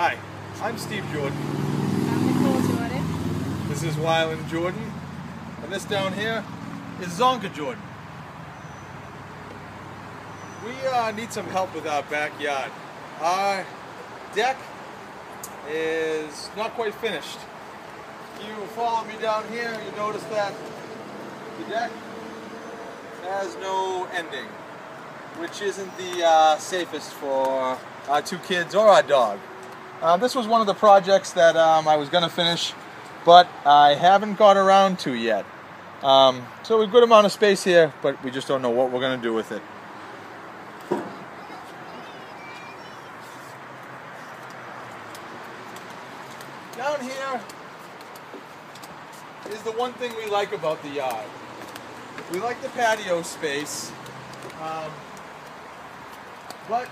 Hi, I'm Steve Jordan. I'm Nicole Jordan. This is Wyland Jordan. And this down here is Zonka Jordan. We need some help with our backyard. Our deck is not quite finished. If you follow me down here, you notice that the deck has no ending, which isn't the safest for our two kids or our dog. This was one of the projects that I was going to finish, but I haven't got around to yet. So we've got a good amount of space here, but we just don't know what we're going to do with it. Down here is the one thing we like about the yard. We like the patio space, but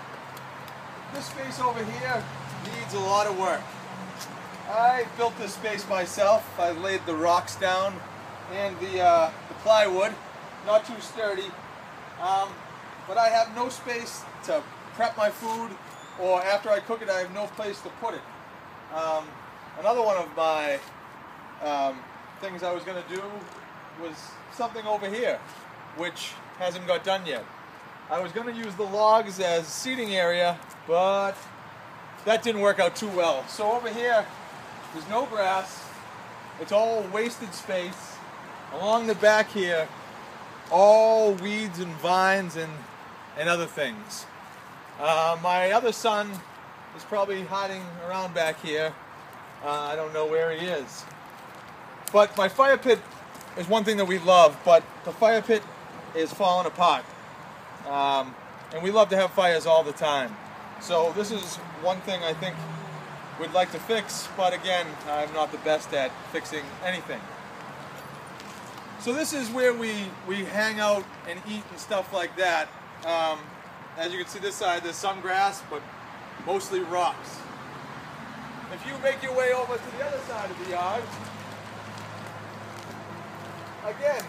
this space over here needs a lot of work. I built this space myself. I laid the rocks down and the plywood, not too sturdy, but I have no space to prep my food, or after I cook it I have no place to put it. Another one of my things I was going to do was something over here, which hasn't got done yet. I was going to use the logs as seating area, but that didn't work out too well. So over here, there's no grass. It's all wasted space. Along the back here, all weeds and vines and other things. My other son is probably hiding around back here. I don't know where he is. But my fire pit is one thing that we love, but the fire pit is falling apart. And we love to have fires all the time. So this is one thing I think we'd like to fix, but again, I'm not the best at fixing anything. So this is where we hang out and eat and stuff like that. As you can see this side, there's some grass, but mostly rocks. If you make your way over to the other side of the yard, again,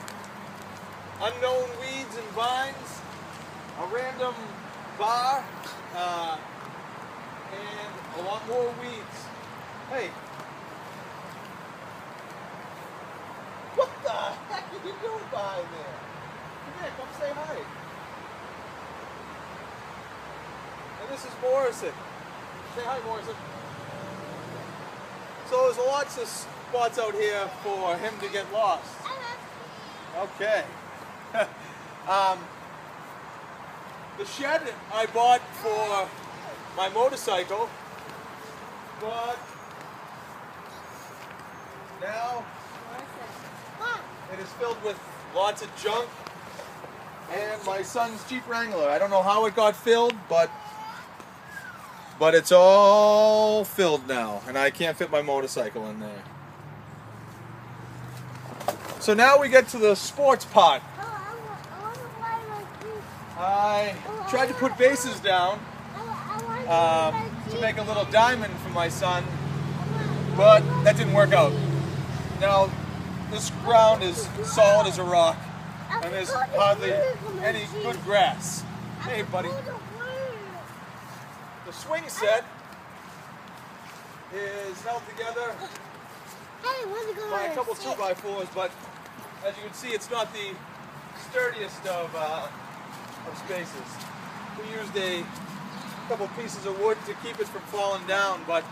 unknown weeds and vines, a random bar, and a lot more weeds. Hey, what the heck are you doing behind there? Come here, come say hi. And this is Morrison. Say hi, Morrison. So there's lots of spots out here for him to get lost. Okay. The shed I bought for my motorcycle, but now it is filled with lots of junk and my son's Jeep Wrangler. I don't know how it got filled, but it's all filled now, and I can't fit my motorcycle in there. So now we get to the sports part. I tried to put bases down to make a little diamond for my son, but that didn't work out. Now, this ground is solid as a rock, and there's hardly any good grass. Hey, buddy. The swing set is held together by a couple 2x4s, but as you can see, it's not the sturdiest of spaces. We used a couple pieces of wood to keep it from falling down, but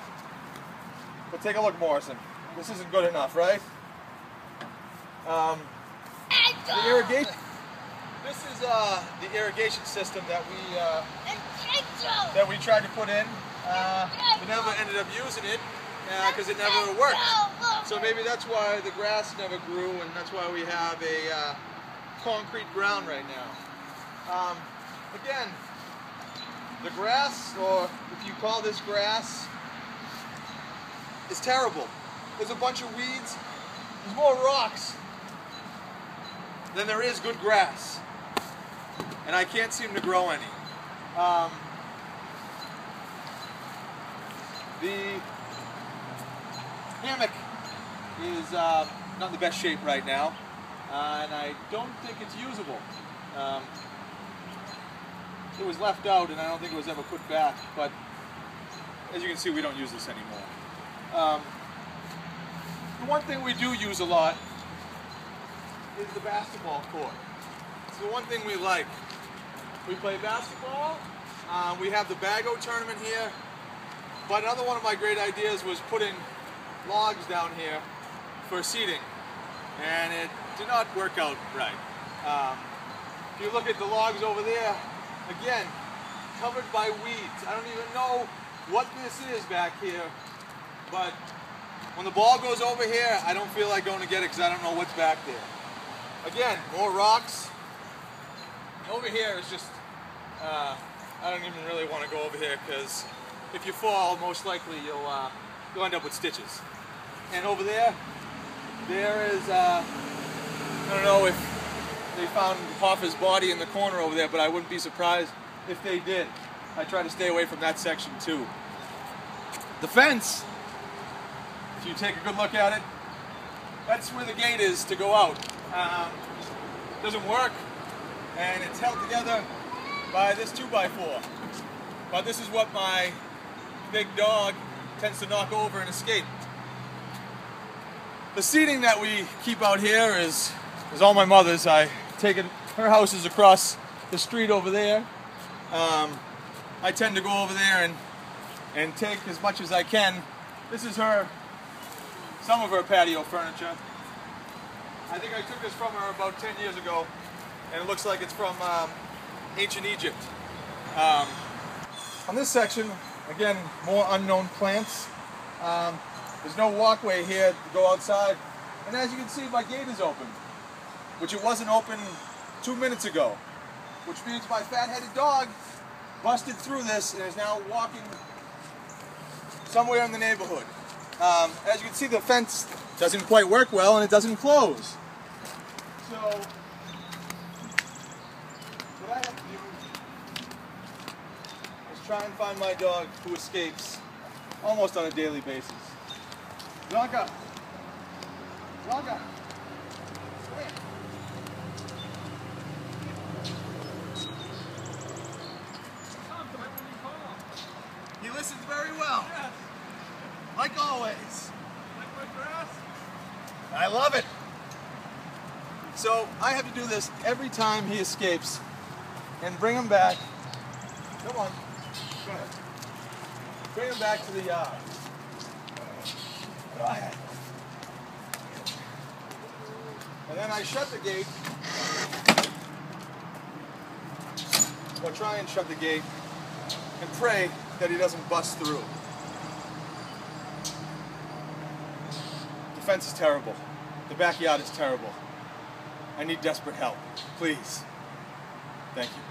take a look, Morrison. This isn't good enough, right? The irrigation. This is the irrigation system that we tried to put in. We never ended up using it because it never worked. So maybe that's why the grass never grew, and that's why we have a concrete ground right now. Again, the grass, or if you call this grass, is terrible. There's a bunch of weeds. There's more rocks than there is good grass, and I can't seem to grow any. The hammock is not in the best shape right now, and I don't think it's usable. It was left out, and I don't think it was ever put back, but as you can see, we don't use this anymore. The one thing we do use a lot is the basketball court. It's the one thing we like. We play basketball. We have the Bago tournament here. But another one of my great ideas was putting logs down here for seating, and it did not work out right. If you look at the logs over there, again, covered by weeds. I don't even know what this is back here, but when the ball goes over here, I don't feel like going to get it because I don't know what's back there. Again, more rocks. Over here is just, I don't even really want to go over here because if you fall, most likely you'll end up with stitches. And over there, there is, I don't know if they found Hoffa's body in the corner over there, but I wouldn't be surprised if they did. I try to stay away from that section too. The fence, if you take a good look at it, that's where the gate is to go out. Doesn't work, and it's held together by this 2x4. But this is what my big dog tends to knock over and escape. The seating that we keep out here is all my mother's. Her house is across the street over there. I tend to go over there and take as much as I can. This is some of her patio furniture. I think I took this from her about 10 years ago, and it looks like it's from ancient Egypt. On this section, again, more unknown plants. There's no walkway here to go outside, and as you can see, my gate is open, which it wasn't open 2 minutes ago, which means my fat-headed dog busted through this and is now walking somewhere in the neighborhood. As you can see, the fence doesn't quite work well, and it doesn't close. So what I have to do is try and find my dog, who escapes almost on a daily basis. Blanca! Blanca! Come here. He listens very well. Yes. Like always. Like my grass? I love it. So I have to do this every time he escapes and bring him back. Come on. Go ahead. Bring him back to the yard. Go ahead. And then I shut the gate, or try and shut the gate, and pray that he doesn't bust through. The fence is terrible. The backyard is terrible. I need desperate help. Please. Thank you.